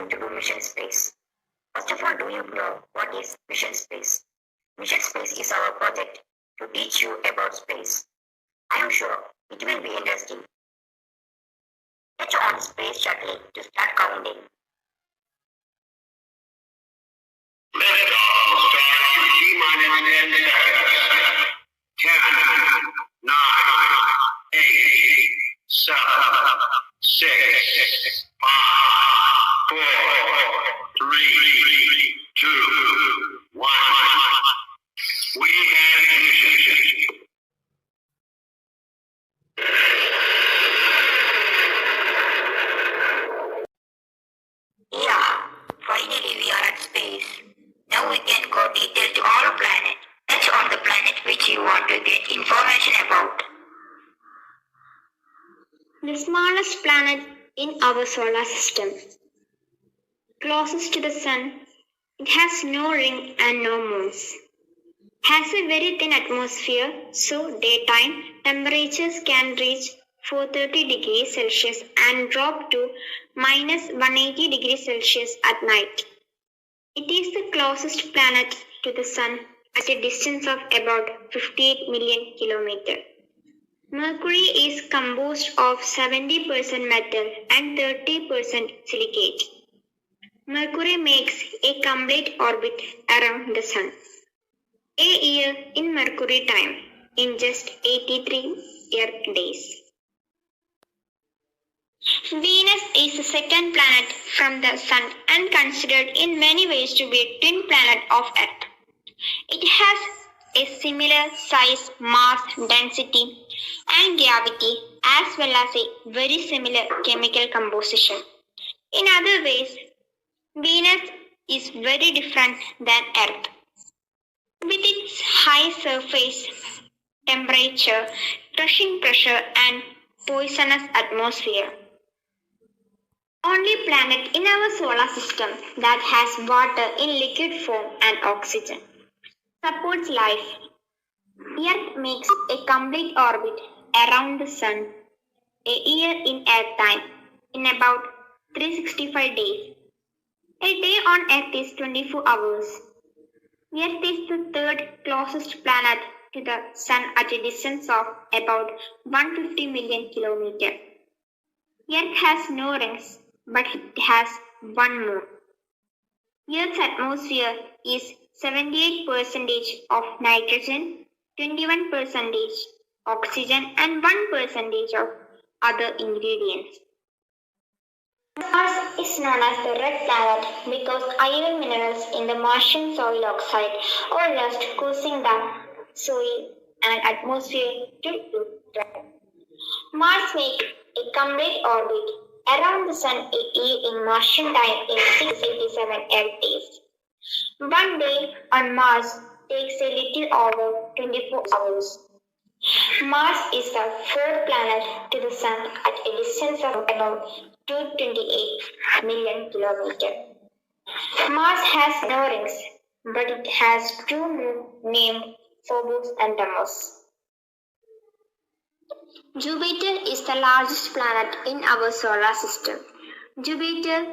going to do mission space. First of all, do you know what is mission space? Mission space is our project to teach you about space. I am sure it will be interesting. Get on space shuttle to start counting. Liftoff will start in T-minus 10 seconds. 10, 9, 8, 7, 6, 5, 4, 3, 2, 1. We have ignition. Yeah, finally we are at space. Now we can go detail to our planet. Touch on the planet which you want to get information about. The smallest planet in our solar system. Closest to the sun, it has no ring and no moons. Has a very thin atmosphere, so daytime temperatures can reach 430 degrees Celsius and drop to minus 180 degrees Celsius at night. It is the closest planet to the sun at a distance of about 58 million kilometers. Mercury is composed of 70% metal and 30% silicate. Mercury makes a complete orbit around the sun. A year in Mercury time in just 83 Earth days. Venus is the second planet from the Sun and considered in many ways to be a twin planet of Earth. It has a similar size, mass, density, and gravity, as well as a very similar chemical composition. In other ways, Venus is very different than Earth. With its high surface temperature, crushing pressure, and poisonous atmosphere. Only planet in our solar system that has water in liquid form and oxygen. Supports life. Earth makes a complete orbit around the sun a year in Earth time in about 365 days. A day on Earth is 24 hours. Earth is the third closest planet to the Sun at a distance of about 150 million kilometers. Earth has no rings, but it has one moon. Earth's atmosphere is 78% of nitrogen, 21% oxygen, and 1% of other ingredients. Mars is known as the red planet because iron minerals in the Martian soil oxide are lost causing the soil and atmosphere to look red. Mars makes a complete orbit around the Sun a year in Martian time in 687 Earth days. One day on Mars takes a little over 24 hours. Mars is the fourth planet to the Sun at a distance of about 228 million kilometers. Mars has no rings, but it has two moons named Phobos and Deimos. Jupiter is the largest planet in our solar system. Jupiter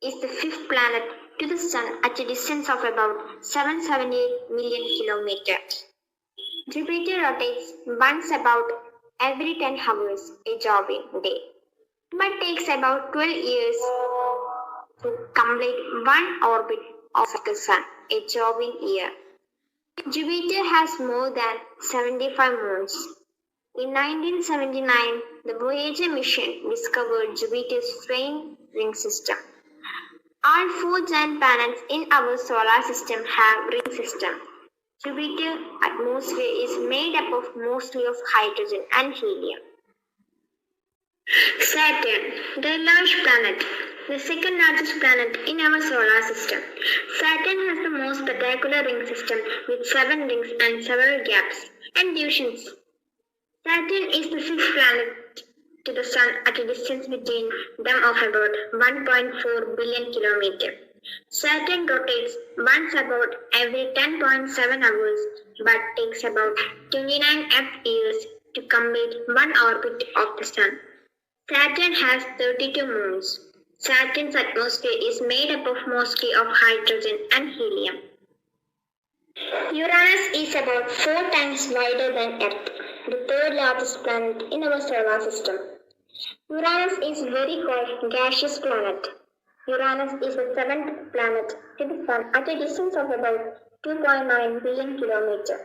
is the fifth planet to the Sun at a distance of about 778 million kilometers. Jupiter rotates once about every 10 hours, a jobbing day, but takes about 12 years to complete one orbit of the Sun, a jobbing year. Jupiter has more than 75 moons. In 1979, the Voyager mission discovered Jupiter's faint ring system. All four giant planets in our solar system have ring system. Jupiter's atmosphere is made up of mostly of hydrogen and helium. Saturn, the large planet, the second largest planet in our solar system. Saturn has the most spectacular ring system with 7 rings and several gaps and divisions. Saturn is the fifth planet to the Sun at a distance between them of about 1.4 billion kilometers. Saturn rotates once about every 10.7 hours but takes about 29 Earth years to complete one orbit of the Sun. Saturn has 32 moons. Saturn's atmosphere is made up of mostly of hydrogen and helium. Uranus is about 4 times wider than Earth, the third largest planet in our solar system. Uranus is very cold gaseous planet. Uranus is the seventh planet to the Sun at a distance of about 2.9 billion kilometers.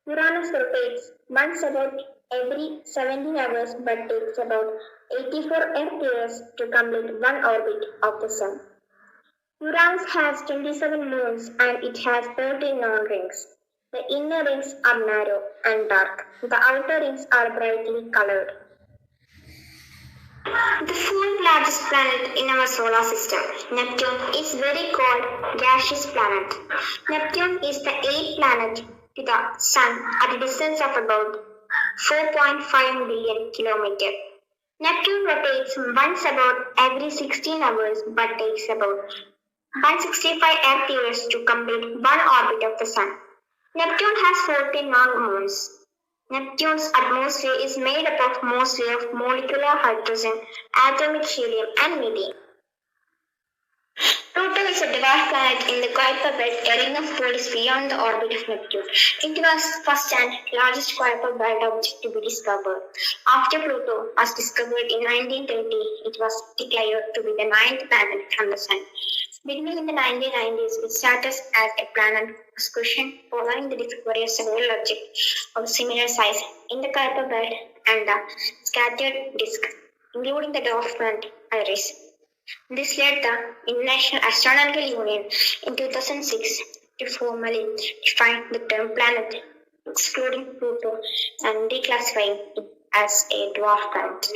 Uranus rotates once about every 17 hours but takes about 84 Earth years to complete one orbit of the Sun. Uranus has 27 moons and it has 13 non-rings. The inner rings are narrow and dark. The outer rings are brightly colored. The fourth largest planet in our solar system, Neptune, is very cold gaseous planet. Neptune is the eighth planet to the Sun at a distance of about 4.5 billion kilometers. Neptune rotates once about every 16 hours but takes about 165 Earth years to complete one orbit of the Sun. Neptune has 14 non-moons. Neptune's atmosphere is made up of mostly of molecular hydrogen, atomic helium, and methane. Pluto is a dwarf planet in the Kuiper belt, a ring of cold is beyond the orbit of Neptune. It was first and largest Kuiper belt object to be discovered. After Pluto was discovered in 1930, it was declared to be the ninth planet from the Sun. Beginning in the 1990s, its status as a planet was questioned following the discovery of several objects of similar size in the Kuiper belt and the scattered disk, including the dwarf planet Iris. This led the International Astronomical Union in 2006 to formally define the term planet, excluding Pluto and declassifying it as a dwarf planet.